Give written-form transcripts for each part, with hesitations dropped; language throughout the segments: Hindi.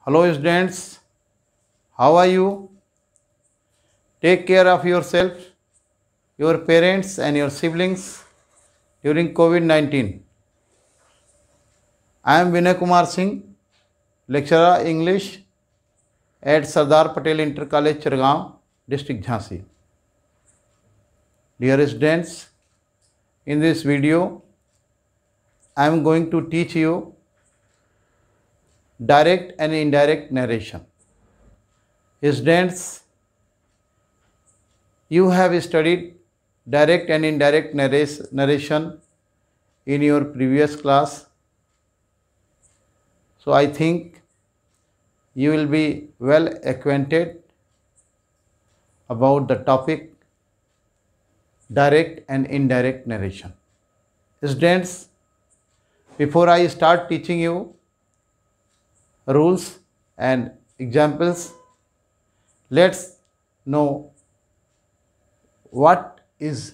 Hello students, how are you? Take care of yourself, your parents and your siblings during COVID-19. I am Vinay Kumar Singh, lecturer English at Sardar Patel Inter College, Chirgaon, District Jhansi. Dear students, in this video, I am going to teach you direct and indirect narration. Students, you have studied direct and indirect narration in your previous class. So I think you will be well acquainted about the topic direct and indirect narration. Students, before I start teaching you rules and examples, let's know what is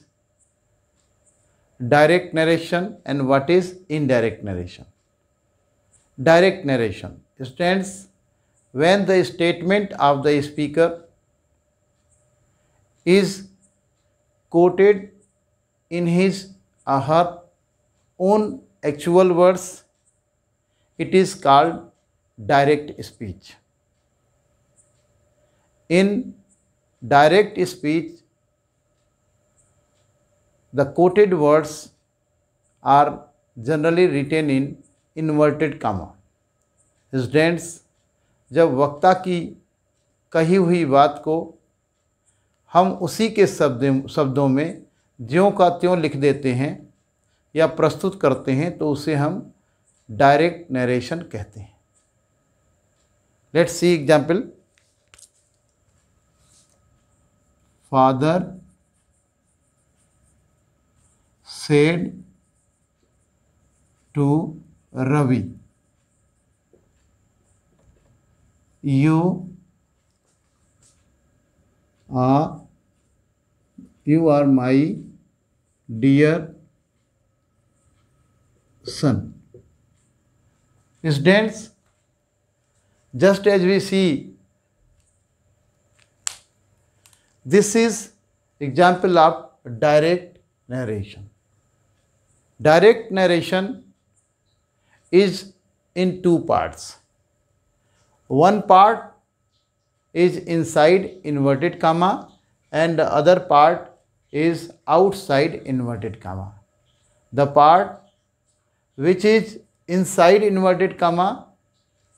direct narration and what is indirect narration. Direct narration stands when the statement of the speaker is quoted in his or her own actual words. It is called direct speech. In direct speech, the quoted words are generally written in inverted comma. Students, जब वक्ता की कही हुई बात को हम उसी के शब्दों में ज्यों का त्यों लिख देते हैं या प्रस्तुत करते हैं तो उसे हम डायरेक्ट नरेशन कहते हैं. Let's see example. Father said to Ravi, you are my dear son. Students, just as we see, this is example of direct narration. Direct narration is in two parts. One part is inside inverted comma and the other part is outside inverted comma. The part which is inside inverted comma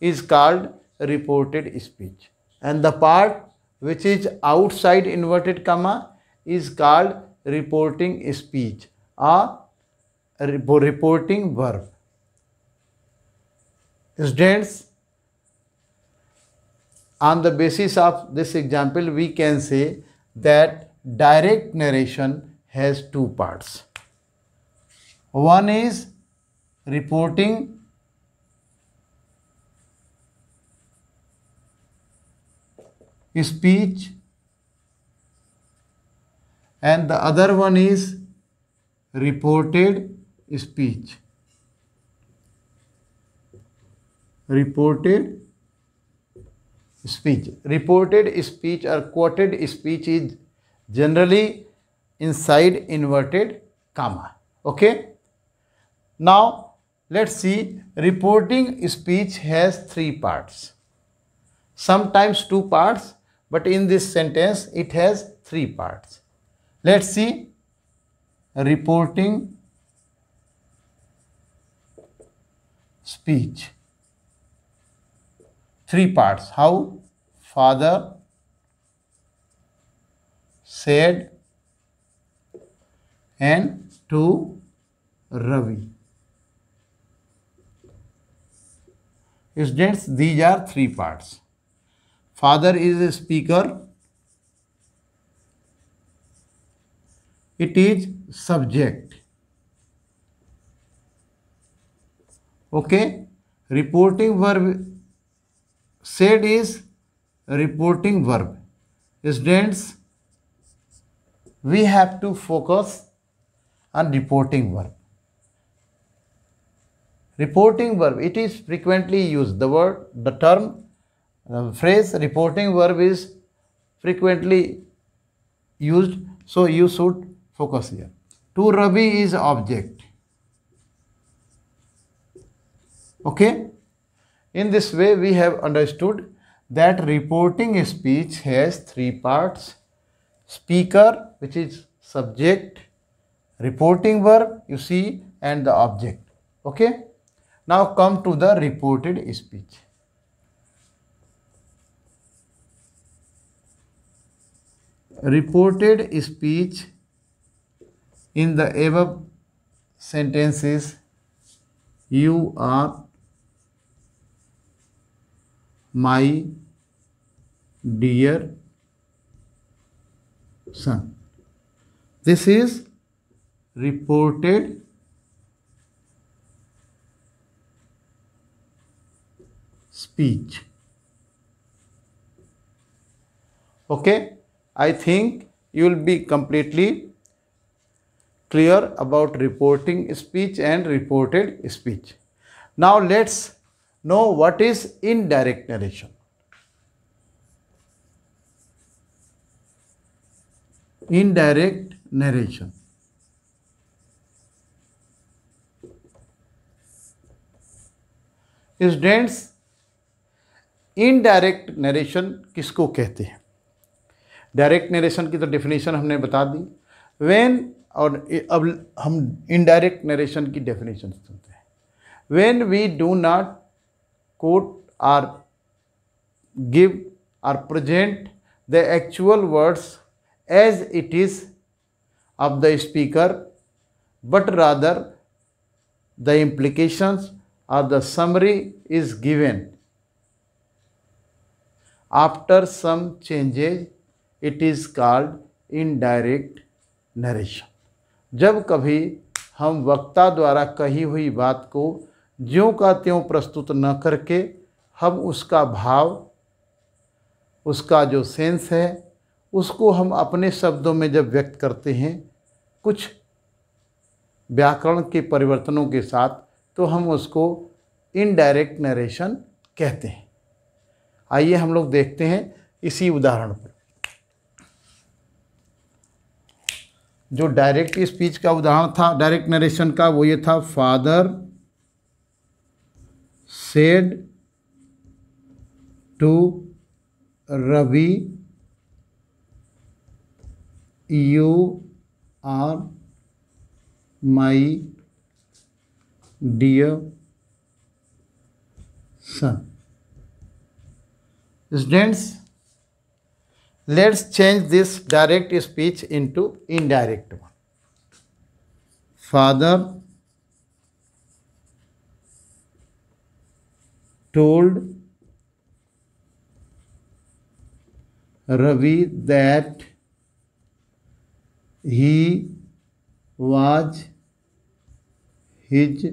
is called reported speech, and the part which is outside inverted comma is called reporting speech or reporting verb. Students, on the basis of this example, we can say that direct narration has two parts. One is reporting speech and the other one is reported speech. Reported speech. Reported speech or quoted speech is generally inside inverted comma. Okay. Now let's see. Reporting speech has three parts. Sometimes two parts, but in this sentence it has three parts. Let's see. Reporting speech. Three parts. How? Father said and to Ravi. Students, these are three parts. Father is a speaker. It is subject. Okay. Reporting verb said is reporting verb. Students, we have to focus on reporting verb. Reporting verb, it is frequently used. The term The phrase reporting verb is frequently used, so you should focus here. To Ravi is object. Okay? In this way, we have understood that reporting speech has three parts: speaker, which is subject, reporting verb, you see, and the object. Okay? Now come to the reported speech. Reported speech in the above sentences: you are my dear son. This is reported speech. Okay, I think you will be completely clear about reporting speech and reported speech. Now let's know what is indirect narration. Indirect narration. Students, indirect narration किसको कहते हैं? डायरेक्ट नरेशन की तो डेफिनेशन हमने बता दी। व्हेन, और अब हम इनडायरेक्ट नरेशन की डेफिनेशन सुनते हैं। When we do not quote और गिव और present the actual words as it is of the speaker, but rather the implications or the summary is given after some changes, it is called indirect narration. जब कभी हम वक्ता द्वारा कही हुई बात को ज्यों का त्यों प्रस्तुत न करके हम उसका भाव, उसका जो सेंस है, उसको हम अपने शब्दों में जब व्यक्त करते हैं कुछ व्याकरण के परिवर्तनों के साथ, तो हम उसको इनडायरेक्ट नरेशन कहते हैं। आइए हम लोग देखते हैं इसी उदाहरण पर। जो डायरेक्ट स्पीच का उदाहरण था डायरेक्ट नरेशन का, वो ये था, father said to Ravi you are my dear son. Students, let's change this direct speech into indirect one. Father told Ravi that he was his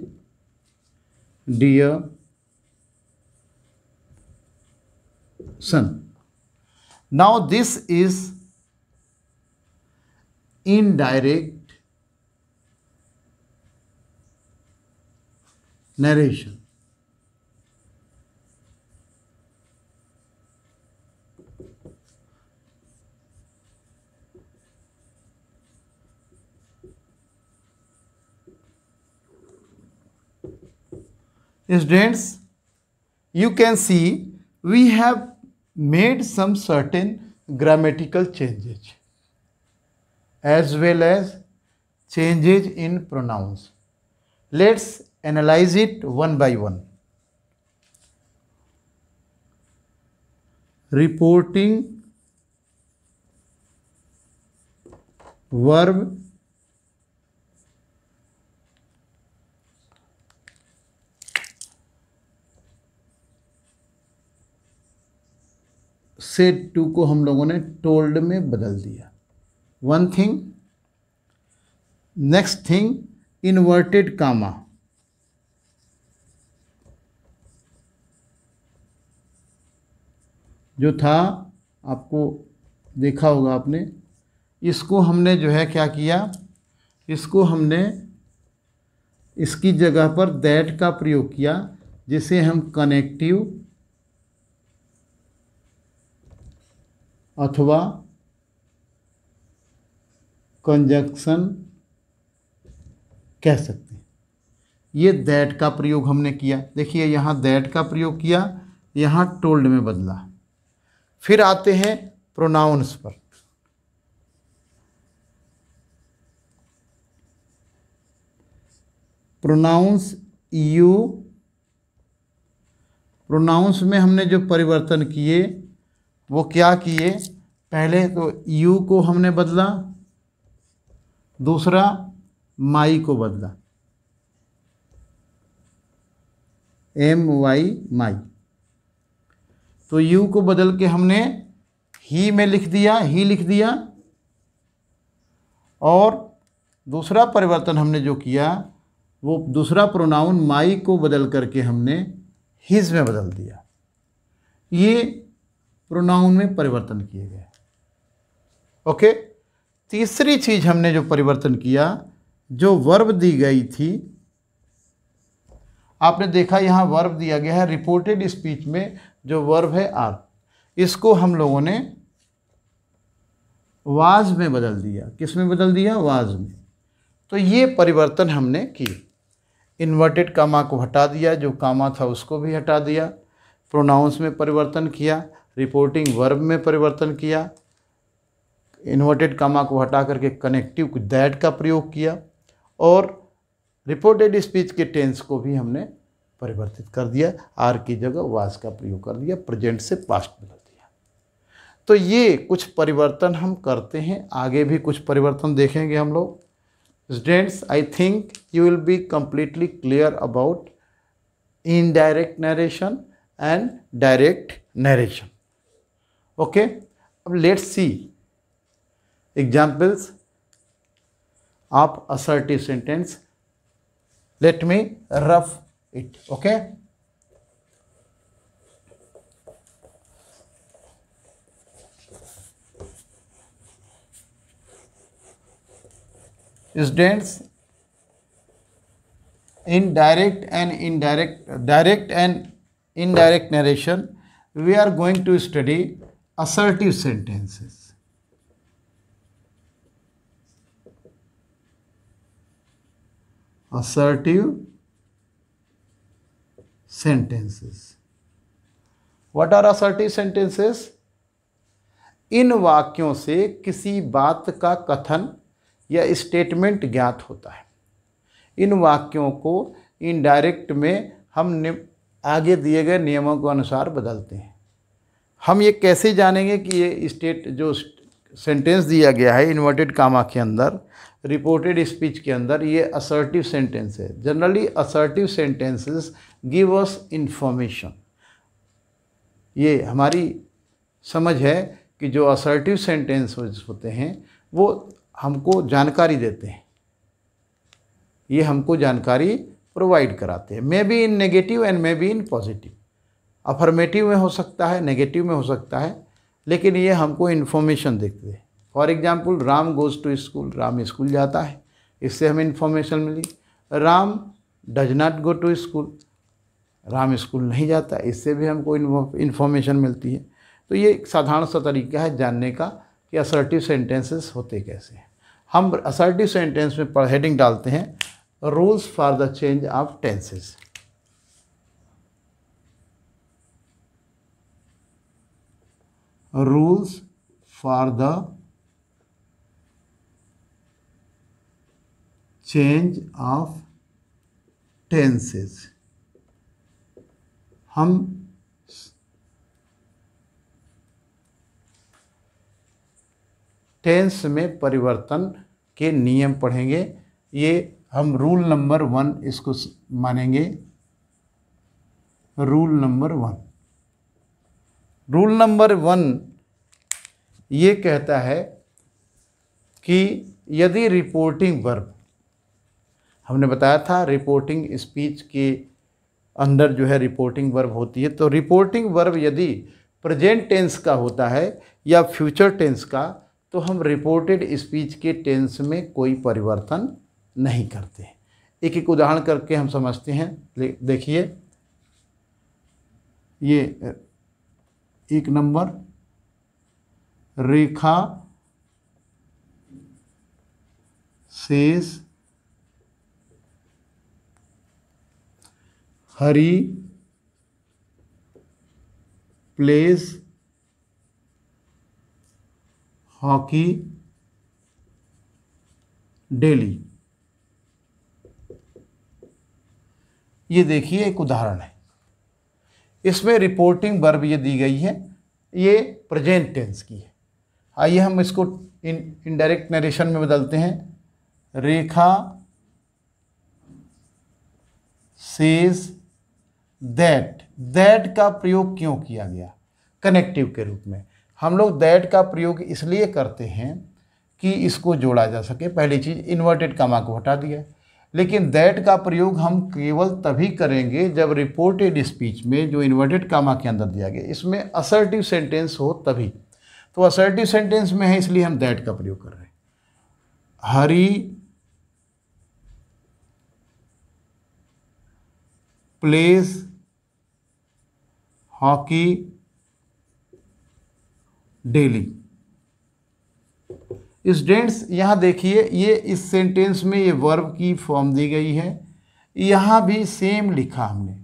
dear son. Now this is indirect narration. Students, you can see we have made some certain grammatical changes as well as changes in pronouns. Let's analyze it one by one. Reporting verb said to को हम लोगों ने टोल्ड में बदल दिया। One thing. Next thing, inverted comma. जो था, आपको देखा होगा आपने, इसको हमने जो है क्या किया, इसको हमने इसकी जगह पर दैट का प्रयोग किया, जिसे हम कनेक्टिव अथवा कंजंक्शन कह सकते हैं। ये दैट का प्रयोग हमने किया, देखिए यहाँ दैट का प्रयोग किया, यहाँ टोल्ड में बदला। फिर आते हैं प्रोनाउंस पर। प्रोनाउंस यू, प्रोनाउंस में हमने जो परिवर्तन किए वो क्या किए, पहले तो यू को हमने बदला, दूसरा माई को बदला, एम वाई माई। तो यू को बदल के हमने ही में लिख दिया, ही लिख दिया। और दूसरा परिवर्तन हमने जो किया वो दूसरा प्रोनाउन माई को बदल करके हमने हिज में बदल दिया। ये प्रोनाउन में परिवर्तन किए गए। ओके, तीसरी चीज हमने जो परिवर्तन किया, जो वर्ब दी गई थी, आपने देखा यहाँ वर्ब दिया गया है रिपोर्टेड स्पीच में, जो वर्ब है आर, इसको हम लोगों ने वाज में बदल दिया। किस में बदल दिया? वाज में। तो ये परिवर्तन हमने किए। इन्वर्टेड कामा को हटा दिया, जो कामा था उसको भी हटा दिया, प्रोनाउंस में परिवर्तन किया, रिपोर्टिंग वर्ब में परिवर्तन किया, इन्वर्टेड कामा को हटा करके कनेक्टिव दैट का प्रयोग किया, और रिपोर्टेड स्पीच के टेंस को भी हमने परिवर्तित कर दिया, आर की जगह वाज का प्रयोग कर दिया, प्रेजेंट से पास्ट बदल दिया। तो ये कुछ परिवर्तन हम करते हैं, आगे भी कुछ परिवर्तन देखेंगे हम लोग। Students, I think you will be completely clear about indirect narration and direct narration. Okay, अब let's see examples of assertive sentence. Let me rough it. Okay, students, in direct and indirect narration, we are going to study assertive sentences. Assertive sentences. What are assertive sentences? इन वाक्यों से किसी बात का कथन या स्टेटमेंट ज्ञात होता है। इन वाक्यों को इनडायरेक्ट में हम आगे दिए गए नियमों के अनुसार बदलते हैं। हम ये कैसे जानेंगे कि ये जो सेंटेंस दिया गया है इन्वर्टेड कामा के अंदर, रिपोर्टेड स्पीच के अंदर, ये असर्टिव सेंटेंस है। Generally assertive sentences give us information. ये हमारी समझ है कि जो असर्टिव सेंटेंस होते हैं वो हमको जानकारी देते हैं, ये हमको जानकारी प्रोवाइड कराते हैं। May be in negative and may be in positive. Affirmative में हो सकता है, नेगेटिव में हो सकता है, लेकिन ये हमको इन्फॉर्मेशन देते हैं। For example, Ram goes to school, Ram school जाता है, इससे हमें इन्फॉर्मेशन मिली। Ram does not go to school, Ram school नहीं जाता, इससे भी हमको इन्फॉर्मेशन मिलती है। तो ये एक साधारण सा तरीका है जानने का कि असर्टिव सेंटेंसेस होते कैसे हैं। हम असर्टिव सेंटेंस में हेडिंग डालते हैं rules for the change of tenses. Rules for the change of tenses. हम टेंस में परिवर्तन के नियम पढ़ेंगे। ये हम रूल नंबर 1 इसको मानेंगे। रूल नंबर 1, रूल नंबर 1 ये कहता है कि यदि रिपोर्टिंग वर्ब, हमने बताया था रिपोर्टिंग स्पीच के अंदर जो है रिपोर्टिंग वर्ब होती है, तो रिपोर्टिंग वर्ब यदि प्रेजेंट टेंस का होता है या फ्यूचर टेंस का, तो हम रिपोर्टेड स्पीच के टेंस में कोई परिवर्तन नहीं करते। एक एक उदाहरण करके हम समझते हैं। देखिए, ये 1 नंबर, रेखा शेष हरी प्लेस हॉकी डेली। ये देखिए एक उदाहरण है, इसमें रिपोर्टिंग वर्ब ये दी गई है, ये प्रेजेंट टेंस की है। आइए हम इसको इनडायरेक्ट नरेशन में बदलते हैं। रेखा सेज दैट का प्रयोग क्यों किया गया? कनेक्टिव के रूप में। हम लोग दैट का प्रयोग इसलिए करते हैं कि इसको जोड़ा जा सके। पहली चीज़, इन्वर्टेड कामा को हटा दिया, लेकिन दैट का प्रयोग हम केवल तभी करेंगे जब रिपोर्टेड स्पीच में जो इन्वर्टेड कामा के अंदर दिया गया इसमें असर्टिव सेंटेंस हो तभी। तो असर्टिव सेंटेंस में है इसलिए हम दैट का प्रयोग कर रहे हैं। हरी प्लेस हॉकी डेली। स्टूडेंट्स यहाँ देखिए, ये इस सेंटेंस में ये वर्ब की फॉर्म दी गई है, यहाँ भी सेम लिखा हमने।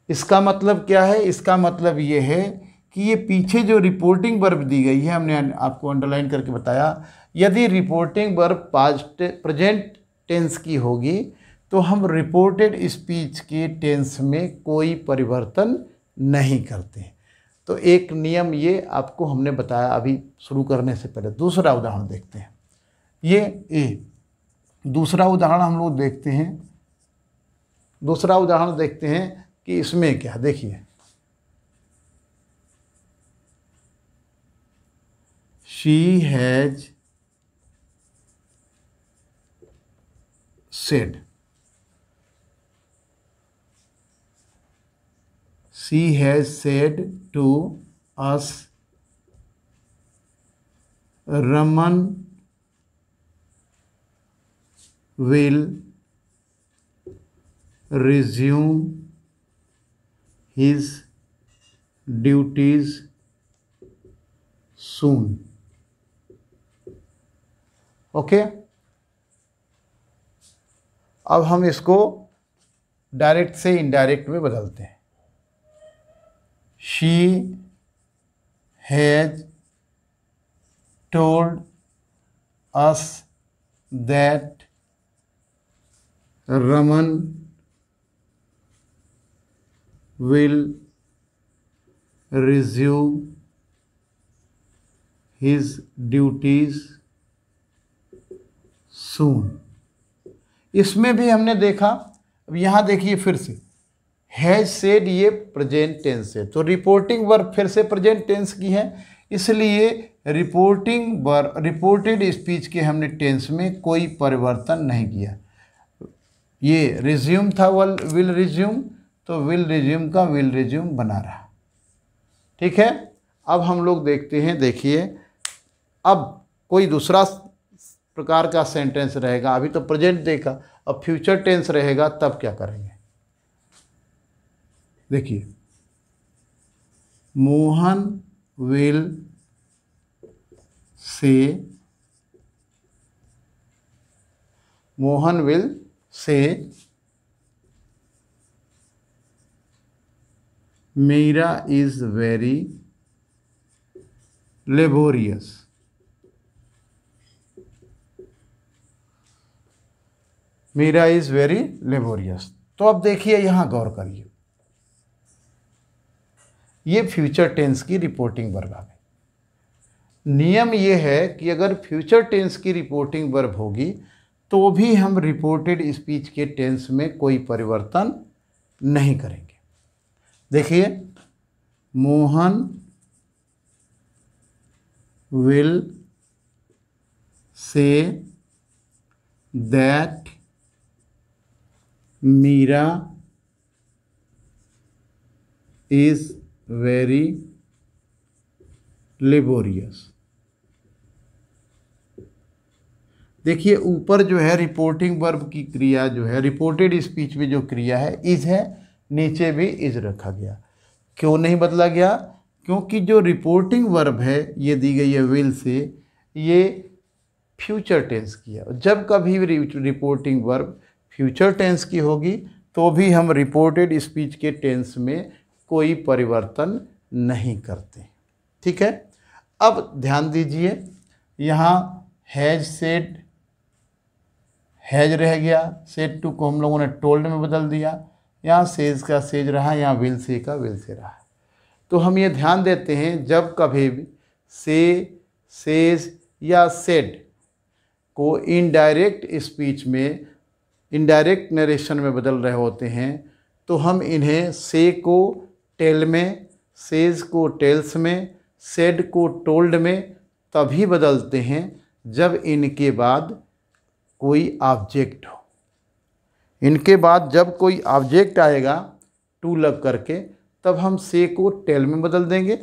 इसका मतलब क्या है? इसका मतलब ये है कि ये पीछे जो रिपोर्टिंग वर्ब दी गई है, हमने आपको अंडरलाइन करके बताया, यदि reporting verb past present tense की होगी तो हम रिपोर्टेड स्पीच के टेंस में कोई परिवर्तन नहीं करते हैं। तो एक नियम ये आपको हमने बताया अभी शुरू करने से पहले। दूसरा उदाहरण देखते हैं, ये दूसरा उदाहरण हम लोग देखते हैं। दूसरा उदाहरण देखते हैं कि इसमें क्या, देखिए she has said. She has said to us, Raman will resume his duties soon. Okay, अब हम इसको डायरेक्ट से इनडायरेक्ट में बदलते हैं। She has told us that Raman will resume his duties soon। इसमें भी हमने देखा, अब यहाँ देखिए फिर से हैज सेड, ये प्रेजेंट टेंस है, तो रिपोर्टिंग वर्ब फिर से प्रेजेंट टेंस की है, इसलिए रिपोर्टिंग वर्ब रिपोर्टेड स्पीच के हमने टेंस में कोई परिवर्तन नहीं किया। ये रिज्यूम था विल रिज्यूम, तो विल रिज्यूम का विल रिज्यूम बना रहा। ठीक है, अब हम लोग देखते हैं, देखिए अब कोई दूसरा प्रकार का सेंटेंस रहेगा। अभी तो प्रेजेंट देखा, अब फ्यूचर टेंस रहेगा, तब क्या करेंगे? देखिए, Mohan will say Meera is very laborious. Meera is very laborious. तो अब देखिए, यहां गौर करिए, ये फ्यूचर टेंस की रिपोर्टिंग वर्ब आ गई। नियम ये है कि अगर फ्यूचर टेंस की रिपोर्टिंग वर्ब होगी तो भी हम रिपोर्टेड स्पीच के टेंस में कोई परिवर्तन नहीं करेंगे। देखिए, Mohan will say that Meera is very laborious. देखिए, ऊपर जो है रिपोर्टिंग वर्ब की क्रिया जो है, रिपोर्टेड स्पीच में जो क्रिया है इज है, नीचे भी इज रखा गया। क्यों नहीं बदला गया? क्योंकि जो रिपोर्टिंग वर्ब है ये दी गई है विल से, ये फ्यूचर टेंस की है। जब कभी भी रिपोर्टिंग वर्ब फ्यूचर टेंस की होगी तो भी हम रिपोर्टेड स्पीच के टेंस में कोई परिवर्तन नहीं करते। ठीक है, अब ध्यान दीजिए, यहाँ हैज सेड, हैज रह गया, सेड टू को हम लोगों ने टोल्ड में बदल दिया, यहाँ सेज का सेज रहा, यहाँ विल से का विल से रहा। तो हम ये ध्यान देते हैं जब कभी भी से, सेज या सेड को इनडायरेक्ट स्पीच में, इनडायरेक्ट नरेशन में बदल रहे होते हैं तो हम इन्हें से को टेल में, सेज को टेल्स में, सेड को टोल्ड में तभी बदलते हैं जब इनके बाद कोई ऑब्जेक्ट हो। इनके बाद जब कोई ऑब्जेक्ट आएगा टू लग करके तब हम से को टेल में बदल देंगे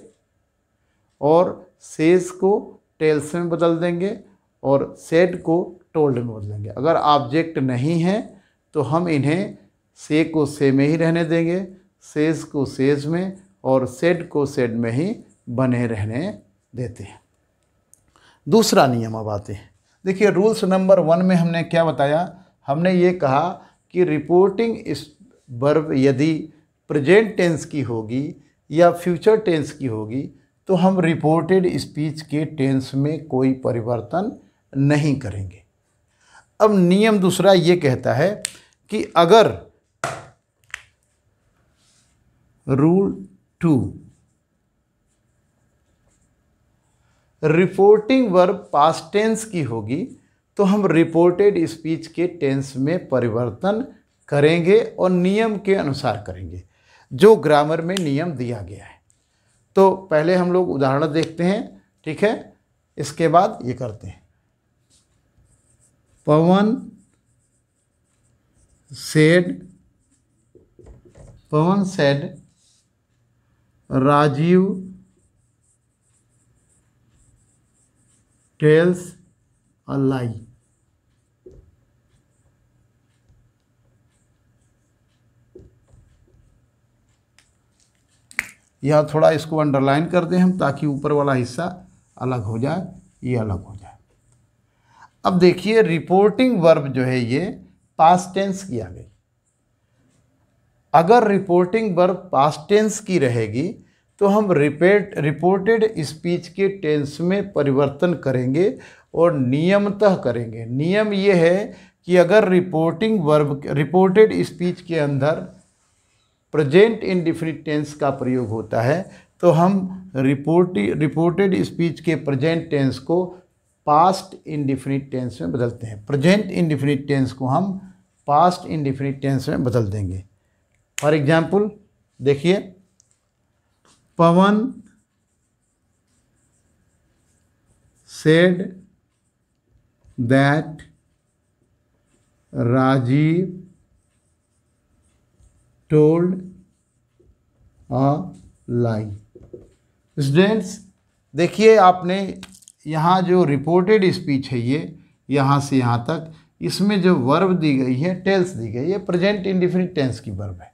और सेज को टेल्स में बदल देंगे और सेड को टोल्ड में बदलेंगे। अगर ऑब्जेक्ट नहीं है तो हम इन्हें से को से में ही रहने देंगे, सेज को सेज में और सेड को सेड में ही बने रहने देते हैं। दूसरा नियम अब आते हैं। देखिए रूल्स नंबर 1 में हमने क्या बताया, हमने ये कहा कि रिपोर्टिंग इस वर्ब यदि प्रेजेंट टेंस की होगी या फ्यूचर टेंस की होगी तो हम रिपोर्टेड स्पीच के टेंस में कोई परिवर्तन नहीं करेंगे। अब नियम दूसरा ये कहता है कि अगर rule 2 reporting verb past tense की होगी तो हम रिपोर्टेड स्पीच के टेंस में परिवर्तन करेंगे और नियम के अनुसार करेंगे जो ग्रामर में नियम दिया गया है। तो पहले हम लोग उदाहरण देखते हैं, ठीक है, इसके बाद ये करते हैं। पवन सेड राजीव टेल्स अ लाई। यह थोड़ा इसको अंडरलाइन कर दें हम ताकि ऊपर वाला हिस्सा अलग हो जाए, ये अलग हो जाए। अब देखिए रिपोर्टिंग वर्ब जो है ये पास्ट टेंस की आ गई। अगर रिपोर्टिंग वर्ब पास्ट टेंस की रहेगी तो हम रिपोर्टेड स्पीच के टेंस में परिवर्तन करेंगे और नियमतः करेंगे। नियम ये है कि अगर रिपोर्टेड स्पीच के अंदर प्रेजेंट इंडेफिनिट टेंस का प्रयोग होता है तो हम रिपोर्टेड स्पीच के प्रेजेंट टेंस को पास्ट इंडेफिनिट टेंस में बदलते हैं। प्रेजेंट इंडेफिनिट टेंस को हम पास्ट इंडेफिनिट टेंस में बदल देंगे। फॉर एग्जाम्पल देखिए, Pawan said that Rajiv told a lie. Students देखिए, आपने यहाँ जो रिपोर्टेड स्पीच है ये यहाँ से यहाँ तक, इसमें जो वर्ब दी गई है टेल्स दी गई है, प्रेजेंट इंडेफिनिट टेंस की वर्ब है।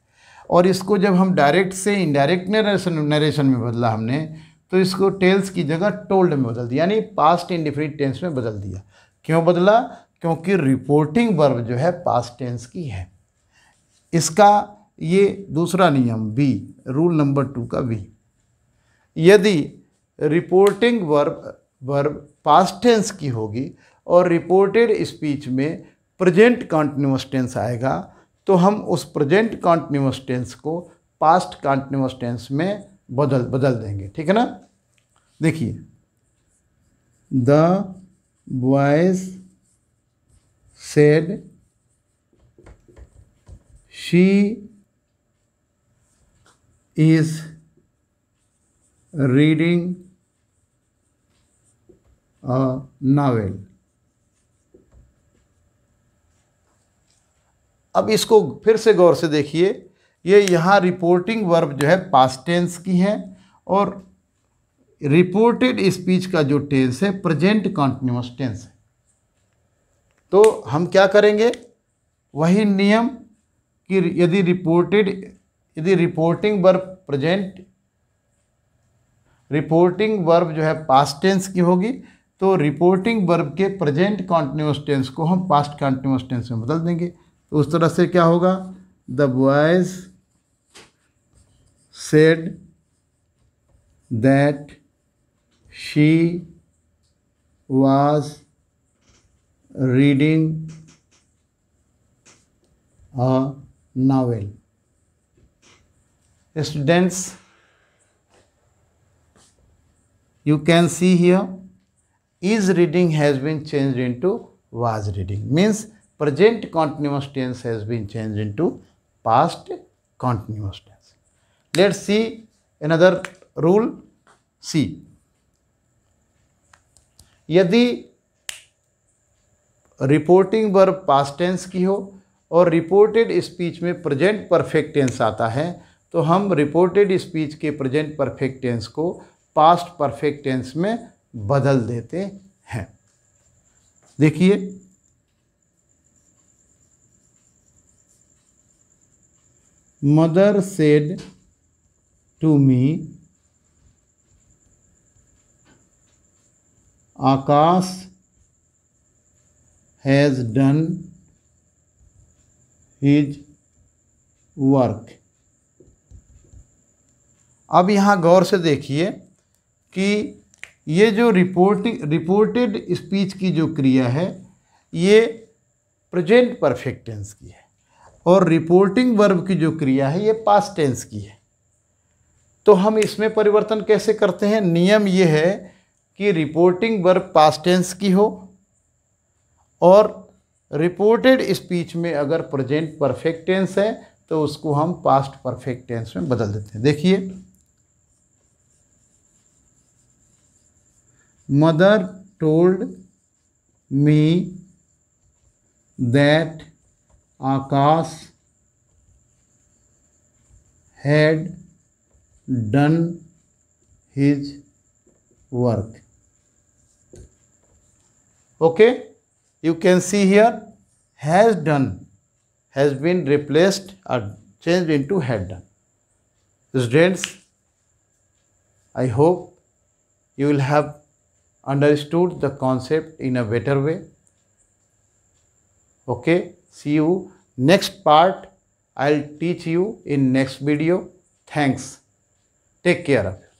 और इसको जब हम डायरेक्ट से इनडायरेक्ट नरेशन में बदला हमने तो इसको टेल्स की जगह टोल्ड में बदल दिया, यानी पास्ट इंडेफिनिट टेंस में बदल दिया। क्यों बदला? क्योंकि रिपोर्टिंग वर्ब जो है पास्ट टेंस की है। इसका ये दूसरा नियम बी, रूल नंबर 2 का बी, यदि रिपोर्टिंग वर्ब पास्ट टेंस की होगी और रिपोर्टेड स्पीच में प्रेजेंट कंटीन्यूअस टेंस आएगा तो हम उस प्रेजेंट कंटीन्यूअस टेंस को पास्ट कंटीन्यूअस टेंस में बदल देंगे। ठीक है ना? देखिए, the boys said she is reading a novel. अब इसको फिर से गौर से देखिए, ये यहाँ रिपोर्टिंग वर्ब जो है पास्ट टेंस की है और रिपोर्टेड स्पीच का जो टेंस है प्रेजेंट कंटीन्यूअस टेंस है। तो हम क्या करेंगे? वही नियम कि यदि reporting verb present reporting verb जो है पास्ट टेंस की होगी, तो रिपोर्टिंग वर्ब के प्रेजेंट कॉन्टिन्यूअस टेंस को हम पास्ट कॉन्टिन्यूअस टेंस में बदल देंगे। तो उस तरह से क्या होगा, the boys said that she was reading a novel. Students, you can see here is reading has been changed into was reading, means present continuous tense has been changed into past continuous tense. Let's see another rule. See, यदि रिपोर्टिंग वर्ब पास्ट टेंस की हो और रिपोर्टेड स्पीच में प्रेजेंट परफेक्ट टेंस आता है, तो हम रिपोर्टेड स्पीच के प्रेजेंट परफेक्ट टेंस को पास्ट परफेक्ट टेंस में बदल देते हैं। देखिए, mother said to me Akash has done his work. अब यहाँ गौर से देखिए कि ये जो रिपोर्टेड स्पीच की जो क्रिया है ये प्रेजेंट परफेक्ट टेंस की है और रिपोर्टिंग वर्ब की जो क्रिया है ये पास्ट टेंस की है। तो हम इसमें परिवर्तन कैसे करते हैं? नियम ये है कि रिपोर्टिंग वर्ब पास्ट टेंस की हो और रिपोर्टेड स्पीच में अगर प्रेजेंट परफेक्ट टेंस है तो उसको हम पास्ट परफेक्ट टेंस में बदल देते हैं। देखिए, mother told me that Akash had done his work. Okay, you can see here has done has been replaced or changed into had done. Students, I hope you will have understood the concept in a better way. Okay, see you next part. I'll teach you in next video. Thanks. Take care of you.